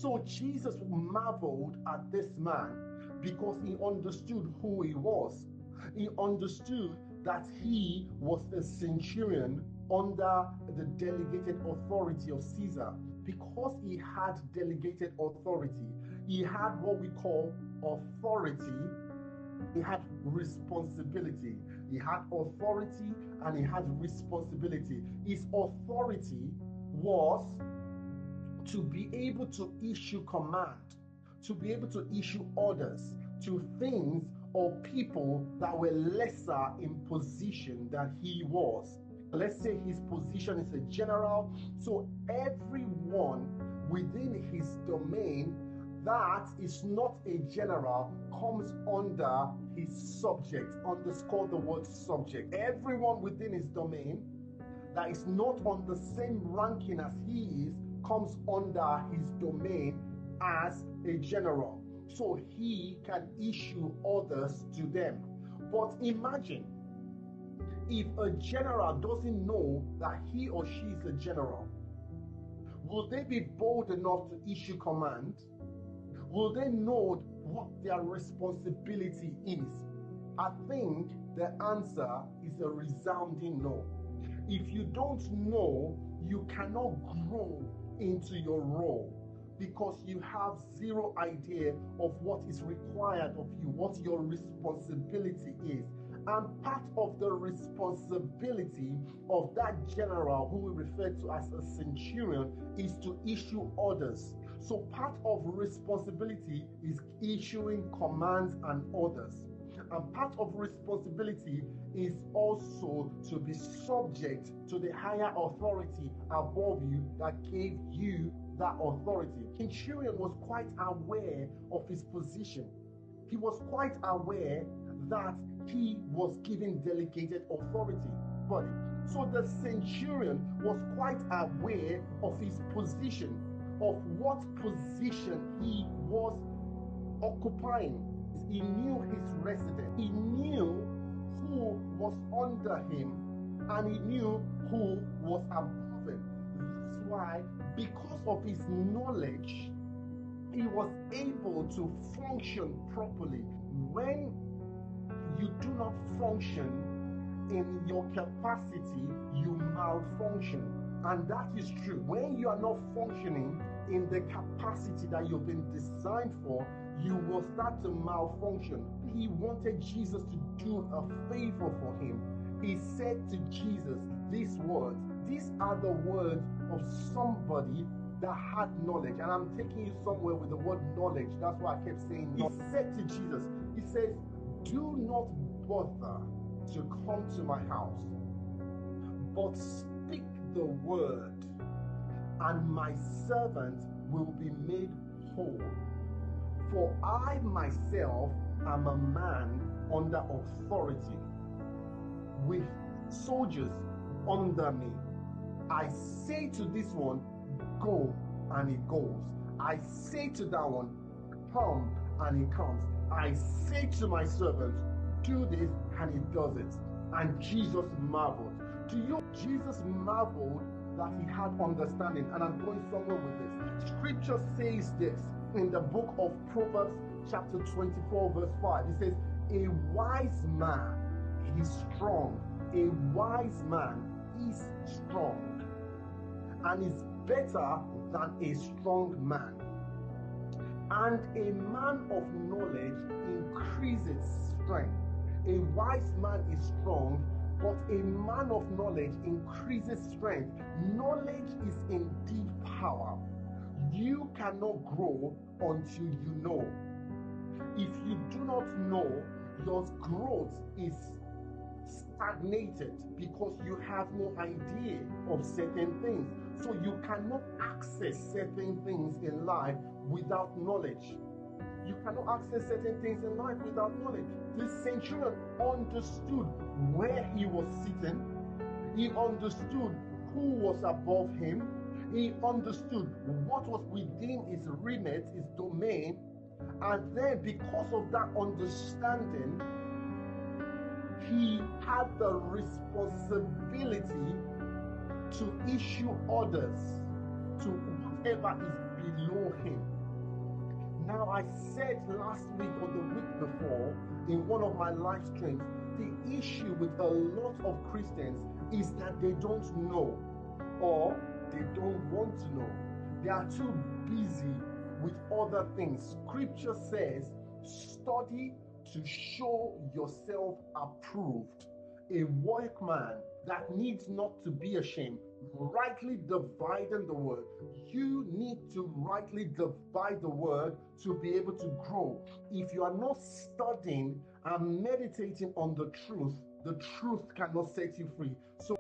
So Jesus marveled at this man because he understood who he was. He understood that he was a centurion under the delegated authority of Caesar. Because he had delegated authority, he had what we call authority, he had responsibility. He had authority and he had responsibility. His authority was to be able to issue command, to be able to issue orders to things or people that were lesser in position than he was. Let's say his position is a general, so everyone within his domain that is not a general comes under his subject. Underscore the word subject. Everyone within his domain that is not on the same ranking as he is comes under his domain as a general. So he can issue orders to them. But imagine if a general doesn't know that he or she is a general. Will they be bold enough to issue command? Will they know what their responsibility is? I think the answer is a resounding no. If you don't know, you cannot grow into your role because you have zero idea of what is required of you, what your responsibility is. And part of the responsibility of that general, who we refer to as a centurion, is to issue orders. So part of responsibility is issuing commands and orders. And part of responsibility is also to be subject to the higher authority above you that gave you that authority. Centurion was quite aware of his position. He was quite aware that he was given delegated authority. So the centurion was quite aware of his position, of what position he was occupying. He knew his resident. He knew who was under him, and he knew who was above him. That's why, because of his knowledge, he was able to function properly. When you do not function in your capacity, you malfunction. And that is true. When you are not functioning in the capacity that you've been designed for, you will start to malfunction. He wanted Jesus to do a favor for him. He said to Jesus these words. These are the words of somebody that had knowledge. And I'm taking you somewhere with the word knowledge. That's why I kept saying knowledge. He said to Jesus, he says, do not bother to come to my house, but speak the word, and my servant will be made whole. For I myself am a man under authority, with soldiers under me. I say to this one, go, and he goes. I say to that one, come, and he comes. I say to my servant, do this, and he does it. And Jesus marveled. To you, Jesus marveled that he had understanding. And I'm going somewhere with this. Scripture says this in the book of Proverbs chapter 24 verse 5. It says, a wise man is strong. A wise man is strong and is better than a strong man. And a man of knowledge increases strength. A wise man is strong, but a man of knowledge increases strength. Knowledge is indeed power. You cannot grow until you know. If you do not know, your growth is stagnated because you have no idea of certain things. So you cannot access certain things in life without knowledge. You cannot access certain things in life without knowledge. The centurion understood where he was sitting. He understood who was above him. He understood what was within his remit, his domain. And then because of that understanding, he had the responsibility to issue orders to whoever is below him. Now, I said last week or the week before in one of my live streams, the issue with a lot of Christians is that they don't know, or they don't want to know. They are too busy with other things. Scripture says, study to show yourself approved, a workman that needs not to be ashamed, rightly dividing the word. You need to rightly divide the word to be able to grow. If you are not studying and meditating on the truth cannot set you free. So